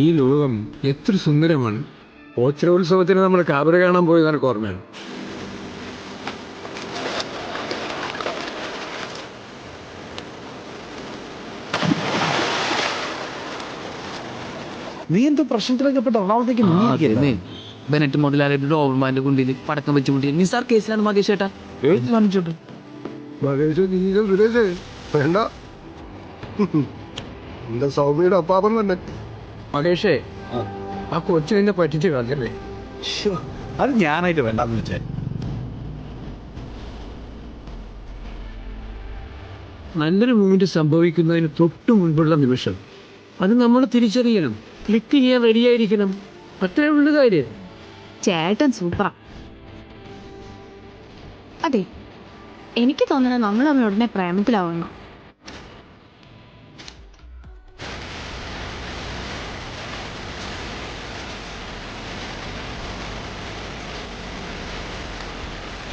ഈ ലോകം എത്ര സുന്ദരമാണ്. ഓച്ചിരോത്സവത്തിന് നമ്മൾ കാബര കാണാൻ പോയതാണ് ഓർമ്മയാണ്. നീ എന്തോ പ്രശ്നത്തിലൊക്കെ പെട്ട് എറണാകുളത്തേക്ക് ബെനറ്റ് മുതലാളിയുടെ ഓവർമാന്റെ കുണ്ടിൽ പടക്കം വെച്ച് കുട്ടി നിസാർ കേസിലാണ് മകേഷ് ചേട്ടാ. കാണിച്ചോട്ടെ വേണ്ട, എന്റെ സൗമ്യയുടെ അപ്പാപ്പൻ തന്നെ. മകേഷേ, ആ കൊച്ചിനെ പറ്റിച്ച് കളഞ്ഞല്ലേ. അത് ഞാനായിട്ട് വേണ്ടെന്ന് വെച്ചേ. നല്ലൊരു മൂമെന്റ് സംഭവിക്കുന്നതിന് തൊട്ട് മുൻപുള്ള നിമിഷം അത് നമ്മൾ തിരിച്ചറിയണം. ക്ലിക്ക് ചെയ്യാൻ റെഡിയായിരിക്കണം. അത്രേ ഉള്ള കാര്യം. ചേട്ടൻ സൂപ്പറാ. അതെ, എനിക്ക് തോന്നണം നമ്മൾ അവൻ ഉടനെ പ്രേമത്തിലാവുന്നു.